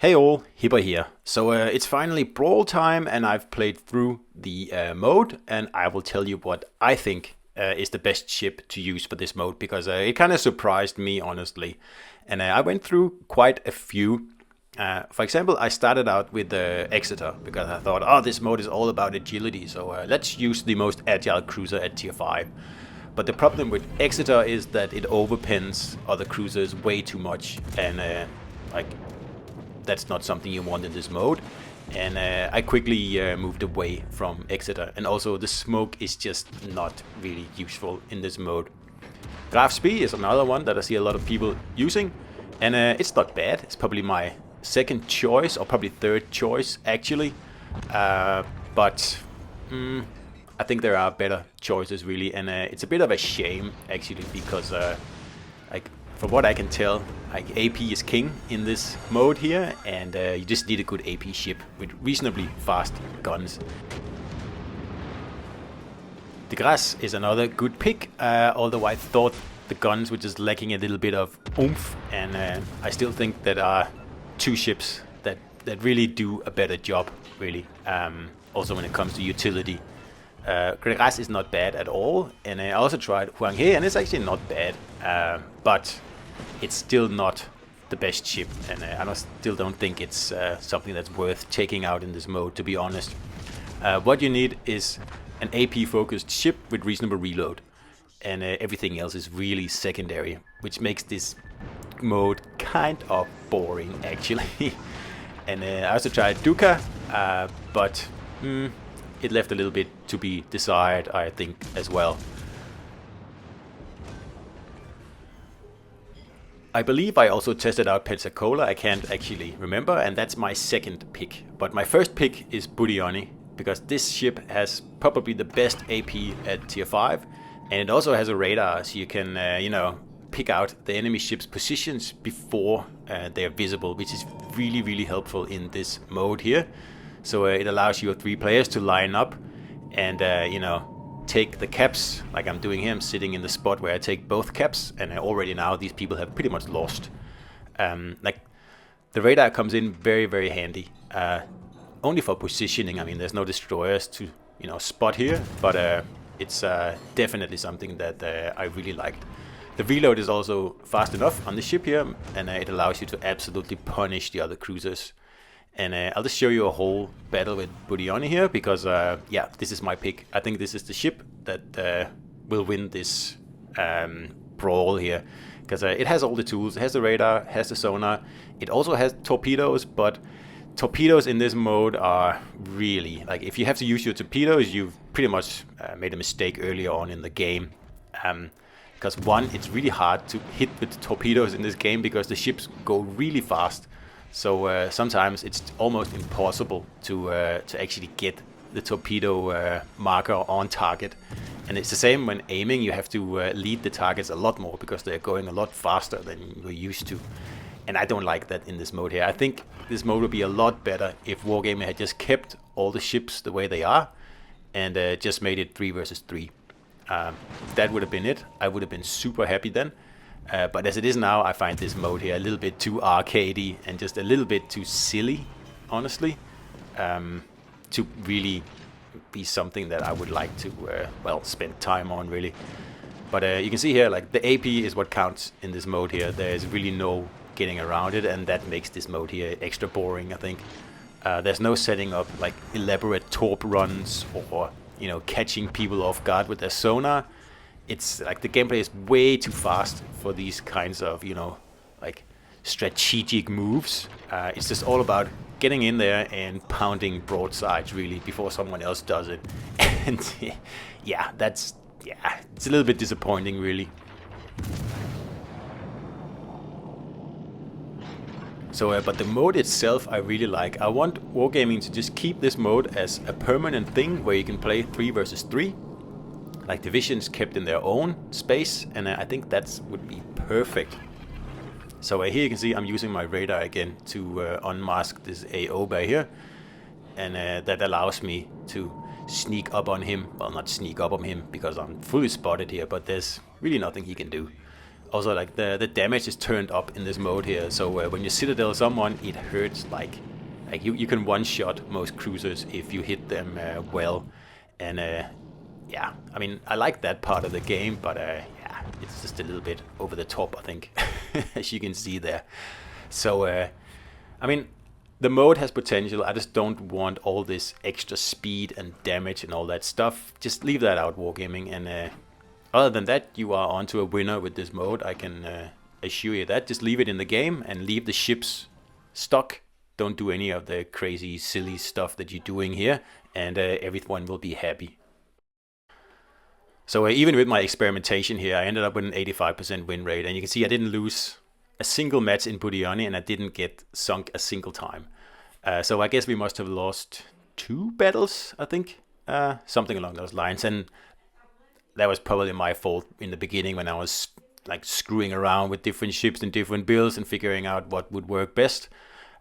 Hey all, Hipper here. So it's finally Brawl time and I've played through the mode and I will tell you what I think is the best ship to use for this mode because it kind of surprised me honestly. And I went through quite a few. For example, I started out with the Exeter because I thought, oh, this mode is all about agility, so let's use the most agile cruiser at tier 5. But the problem with Exeter is that it overpens other cruisers way too much and like that's not something you want in this mode. And I quickly moved away from Exeter, and also the smoke is just not really useful in this mode. Graf Spee is another one that I see a lot of people using, and it's not bad. It's probably my second choice, or probably third choice actually, but I think there are better choices really, and it's a bit of a shame actually because like from what I can tell, like AP is king in this mode here, and you just need a good AP ship with reasonably fast guns. De Grasse is another good pick, although I thought the guns were just lacking a little bit of oomph, and I still think there are two ships that really do a better job, really. Also when it comes to utility. De Grasse is not bad at all, and I also tried Huang He, and it's actually not bad, but it's still not the best ship, and I still don't think it's something that's worth taking out in this mode, to be honest. What you need is an AP focused ship with reasonable reload, and everything else is really secondary, which makes this mode kind of boring actually. And I also tried Duca, but it left a little bit to be desired, I think, as well. I believe I also tested out Pensacola, I can't actually remember, and that's my second pick. But my first pick is Budioni, because this ship has probably the best AP at tier 5, and it also has a radar, so you can, pick out the enemy ship's positions before they're visible, which is really helpful in this mode here. So it allows your 3 players to line up and, take the caps, like I'm doing here. I'm sitting in the spot where I take both caps, and already now these people have pretty much lost. Like the radar comes in very handy, only for positioning. I mean, there's no destroyers to spot here, but it's definitely something that I really liked. The reload is also fast enough on the ship here, and it allows you to absolutely punish the other cruisers. And I'll just show you a whole battle with Budioni here, because yeah, this is my pick. I think this is the ship that will win this brawl here, because it has all the tools. It has the radar, has the sonar. It also has torpedoes, but torpedoes in this mode are really, like, if you have to use your torpedoes, you've pretty much made a mistake earlier on in the game. Because one, it's really hard to hit with the torpedoes in this game because the ships go really fast. So sometimes it's almost impossible to actually get the torpedo marker on target. And it's the same when aiming. You have to lead the targets a lot more because they're going a lot faster than you're used to. And I don't like that in this mode here. I think this mode would be a lot better if Wargaming had just kept all the ships the way they are and just made it 3 versus 3. That would have been it. I would have been super happy then. But as it is now, I find this mode here a little bit too arcadey and just a little bit too silly, honestly, to really be something that I would like to, spend time on, really. But you can see here, like, the AP is what counts in this mode here. There's really no getting around it, and that makes this mode here extra boring, I think. There's no setting up, like, elaborate torp runs or, catching people off guard with their sonar. It's like the gameplay is way too fast for these kinds of, like, strategic moves. It's just all about getting in there and pounding broadsides, really, before someone else does it. And yeah, it's a little bit disappointing, really. So, but the mode itself I really like. I want Wargaming to just keep this mode as a permanent thing where you can play 3 versus 3. Like divisions kept in their own space, and I think that would be perfect. So here you can see I'm using my radar again to unmask this AO by here, and that allows me to sneak up on him. Well, not sneak up on him because I'm fully spotted here, but there's really nothing he can do. Also, like the damage is turned up in this mode here, so when you citadel someone, it hurts like you can one-shot most cruisers if you hit them well. And yeah, I mean, I like that part of the game, but yeah, it's just a little bit over the top, I think, as you can see there. So I mean, the mode has potential. I just don't want all this extra speed and damage and all that stuff. Just leave that out, Wargaming. And other than that, you are onto a winner with this mode. I can assure you that. Just leave it in the game and leave the ships stuck. Don't do any of the crazy, silly stuff that you're doing here, and everyone will be happy. So even with my experimentation here, I ended up with an 85% win rate, and you can see I didn't lose a single match in Budioni, and I didn't get sunk a single time. So I guess we must have lost 2 battles, I think, something along those lines. And that was probably my fault in the beginning when I was like screwing around with different ships and different builds and figuring out what would work best.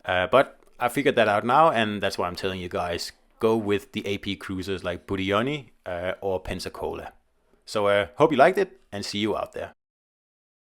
But I figured that out now, and that's why I'm telling you guys, go with the AP cruisers like Budioni or Pensacola. So hope you liked it, and see you out there.